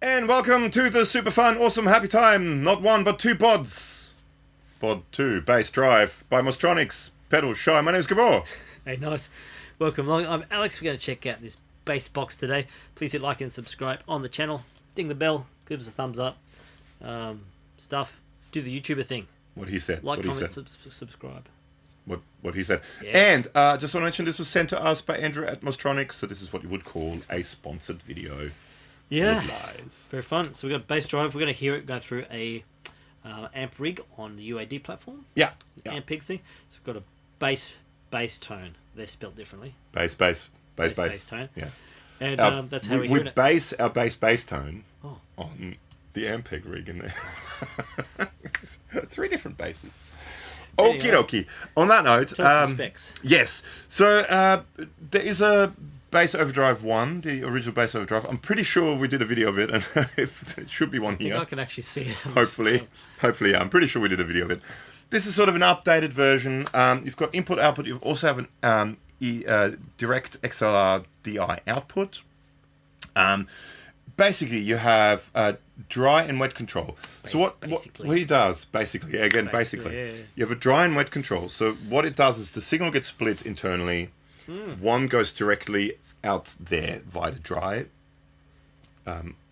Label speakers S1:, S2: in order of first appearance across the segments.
S1: And welcome to the super fun, awesome, happy time. Not one, but two BODs. BOD-2 bass drive by Mozztronics pedal shy. My name is Gabor.
S2: Hey, nice. Welcome along. I'm Alex. We're going to check out this bass box today. Please hit like and subscribe on the channel. Ding the bell. Give us a thumbs up. Stuff. Do the YouTuber thing.
S1: What he said.
S2: Like,
S1: what
S2: comment,
S1: he said.
S2: subscribe.
S1: What he said.
S2: Yes.
S1: And just want to mention this was sent to us by Andrew at Mozztronics. So this is what you would call a sponsored video.
S2: Yeah.
S1: With lies.
S2: Very fun. So we've got a bass drive. We're going to hear it go through a amp rig on the UAD platform.
S1: Yeah.
S2: Amp pig thing. So we've got a bass tone. They're spelled differently.
S1: Bass
S2: tone.
S1: Yeah.
S2: And that's how we're hearing it.
S1: We base our bass tone
S2: Oh.
S1: on the amp peg rig in there. 3 different basses. Okie dokie. On that note,
S2: Tell us some specs.
S1: Yes. So there is a Bass Overdrive 1, the original Bass Overdrive. I'm pretty sure we did a video of it, and it should be one here.
S2: I can actually see it.
S1: Hopefully, yeah, I'm pretty sure we did a video of it. This is sort of an updated version. You've got input output. You also have an direct XLR DI output. Basically, you have dry and wet control. So what he does, basically,
S2: Yeah.
S1: You have a dry and wet control. So what it does is the signal gets split internally. One goes directly out there via the dry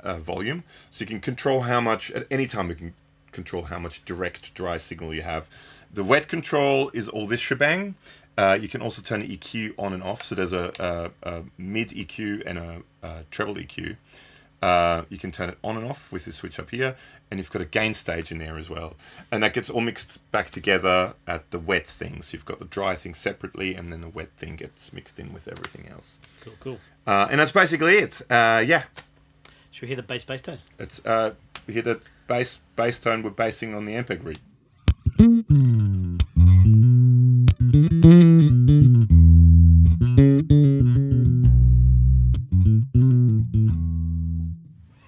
S1: volume. So you can control how much, at any time you can control how much direct dry signal you have. The wet control is all this shebang. You can also turn the EQ on and off. So there's a mid EQ and a treble EQ. You can turn it on and off with this switch up here, and you've got a gain stage in there as well, and that gets all mixed back together at the wet thing. So you've got the dry thing separately, and then the wet thing gets mixed in with everything else.
S2: Cool.
S1: And that's basically it. Yeah.
S2: Should we hear the bass tone?
S1: It's we hear the bass tone. We're basing on the Ampeg rig.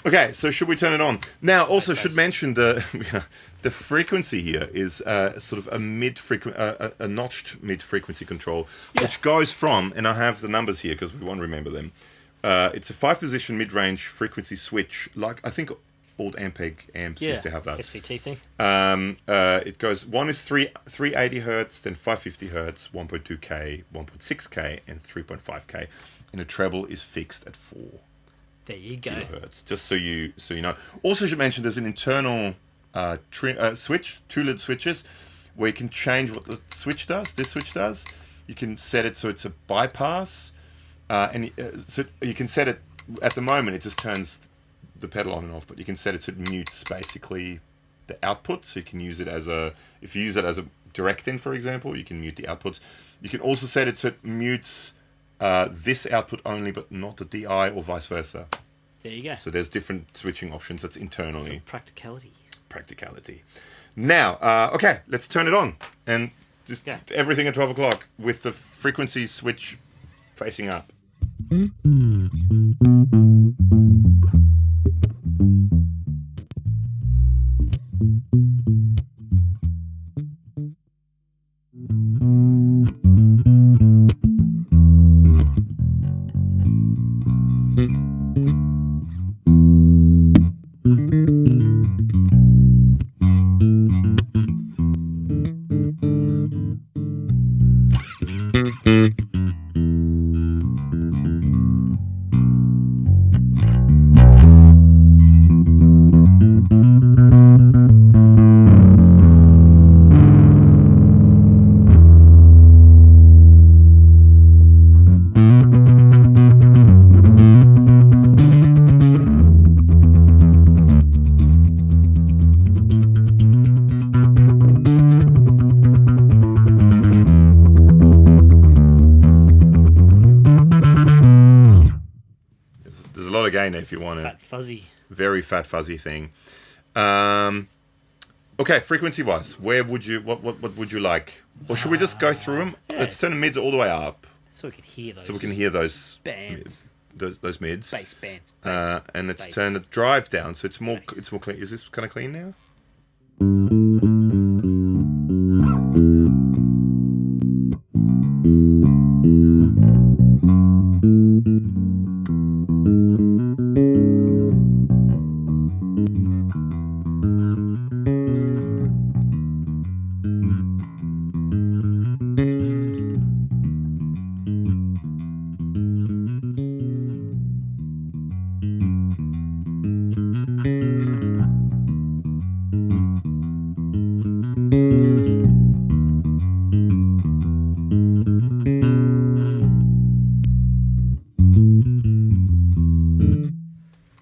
S1: Okay, so should we turn it on? Now, also should mention the frequency here is sort of a notched mid-frequency control, which goes from, and I have the numbers here because we won't remember them. It's a 5-position mid-range frequency switch, like I think old Ampeg amps used to have that.
S2: SVT thing.
S1: It goes, one is 380 hertz, then 550 hertz, 1.2K, 1.6K, and 3.5K, and the treble is fixed at 4.
S2: There you go.
S1: Kilohertz, just so you know. Also should mention there's an internal switch, 2 lid switches, where you can change what the switch does. This switch does. You can set it so it's a bypass, and so you can set it. At the moment, it just turns the pedal on and off, but you can set it so it mutes basically the output. So you can use it as if you use it as a direct in, for example, you can mute the outputs. You can also set it so it mutes this output only, but not the DI, or vice versa.
S2: There you go.
S1: So there's different switching options. That's internally.
S2: Some
S1: Practicality. Now, okay, let's turn it on. And just everything at 12 o'clock with the frequency switch facing up. Again, if you want very fat fuzzy thing. Okay, frequency wise, what would you like? Or should we just go through them? Yeah. Let's turn the mids all the way up,
S2: so we can hear those.
S1: Bands. Those mids.
S2: Bass bands.
S1: And let's turn the drive down, so it's more clean. Is this kind of clean now?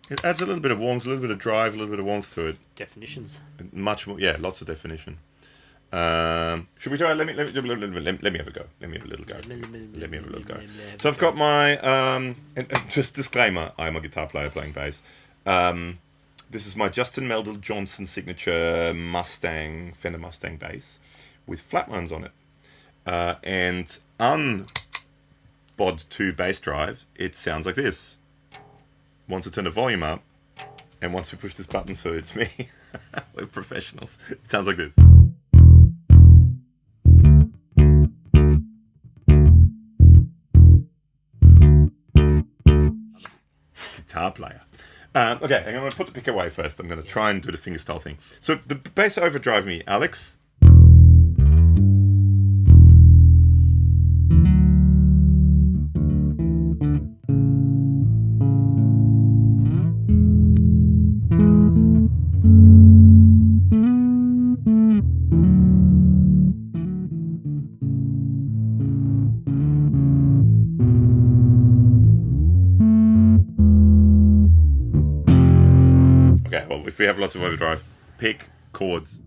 S1: It adds a little bit of warmth, a little bit of drive, a little bit of warmth to it.
S2: Definitions.
S1: Much more, yeah, lots of definition. Should we try? Let me have a go. Let me have a little go. Let me have a little go. So I've got my and just disclaimer: I'm a guitar player playing bass. This is my Justin Meldal Johnson signature Fender Mustang bass with flat ones on it, and on BOD-2 bass drive, it sounds like this. Once I turn the volume up, and once we push this button, so it's me. We're professionals. It sounds like this. Guitar player. Okay, I'm going to put the pick away first. I'm going to try and do the fingerstyle thing. So the bass overdrive me, Alex. If we have lots of overdrive, pick chords.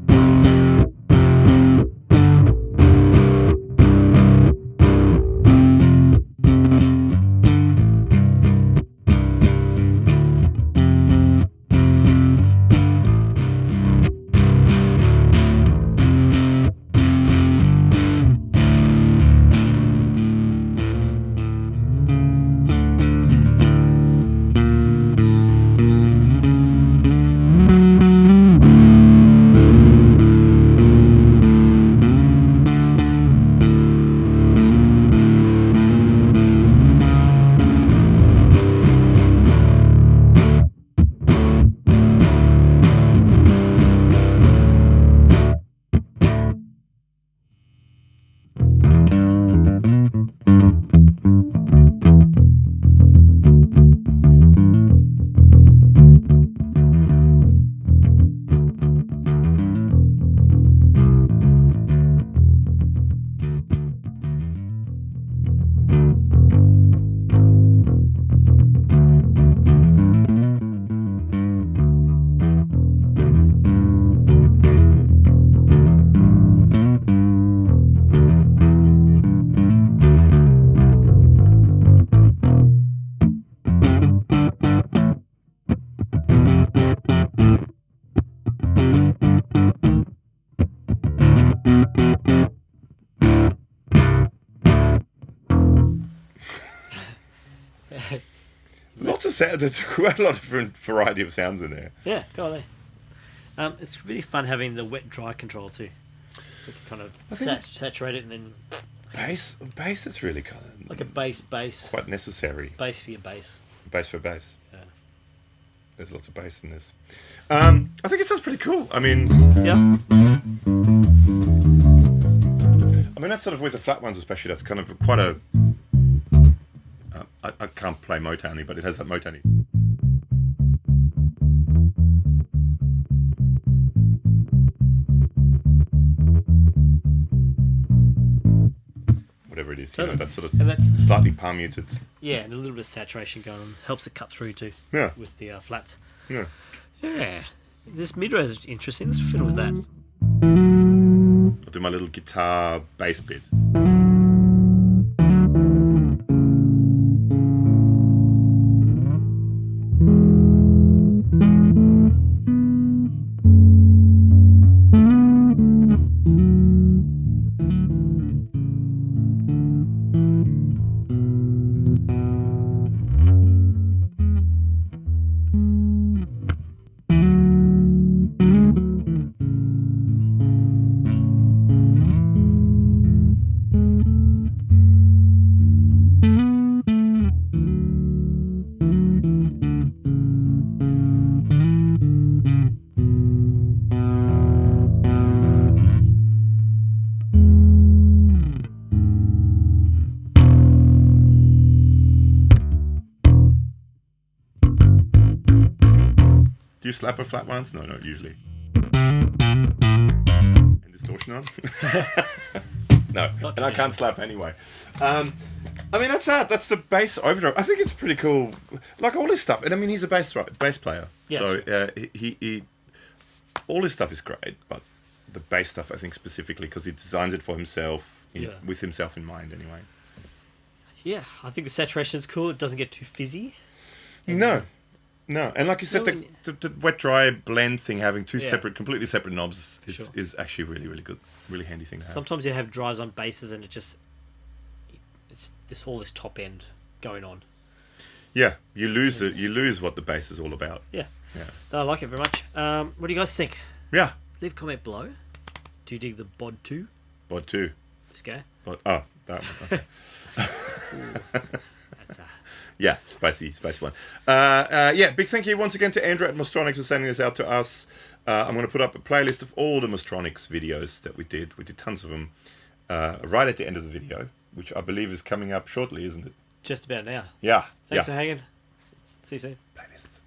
S1: There's quite a lot of different variety of sounds in there.
S2: Yeah, go on there. It's really fun having the wet-dry control too. It's like kind of saturate it and then...
S1: Bass, it's really kind of...
S2: Like a bass.
S1: Quite necessary.
S2: Bass for your bass.
S1: Bass for bass.
S2: Yeah.
S1: There's lots of bass in this. I think it sounds pretty cool. I mean...
S2: Yeah.
S1: I mean, that's sort of with the flat ones especially, that's kind of quite a... I can't play Motowny, but it has that Motowny. Whatever it is, you know, that sort of slightly palm muted.
S2: Yeah, and a little bit of saturation going on. Helps it cut through too.
S1: Yeah.
S2: With the flats.
S1: Yeah.
S2: Yeah. This mid-res is interesting. Let's fiddle with that.
S1: I'll do my little guitar bass bit. Do you slap a flat once? No, not usually. And distortion on? No, and I can't slap anyway. I mean, that's that. That's the bass overdrive. I think it's pretty cool. Like all his stuff. And I mean, he's a bass player.
S2: Yeah,
S1: so
S2: sure.
S1: he all his stuff is great, but the bass stuff, I think specifically because he designs it for himself, with himself in mind anyway.
S2: Yeah, I think the saturation is cool. It doesn't get too fizzy.
S1: No. And like you said, the wet-dry blend thing, having two completely separate knobs is actually really, really good. Really handy thing to have.
S2: Sometimes you have drives on basses and it's all this top end going on.
S1: Yeah, you lose what the bass is all about.
S2: Yeah. No, I like it very much. What do you guys think?
S1: Yeah.
S2: Leave a comment below. Do you dig the BOD-2?
S1: BOD-2.
S2: This guy?
S1: That one. Okay.
S2: That's
S1: Yeah, spicy one. Big thank you once again to Andrew at Mozztronics for sending this out to us. I'm going to put up a playlist of all the Mozztronics videos that we did. We did tons of them right at the end of the video, which I believe is coming up shortly, isn't it?
S2: just about now.
S1: Yeah.
S2: Thanks for hanging. See you soon.
S1: Playlist.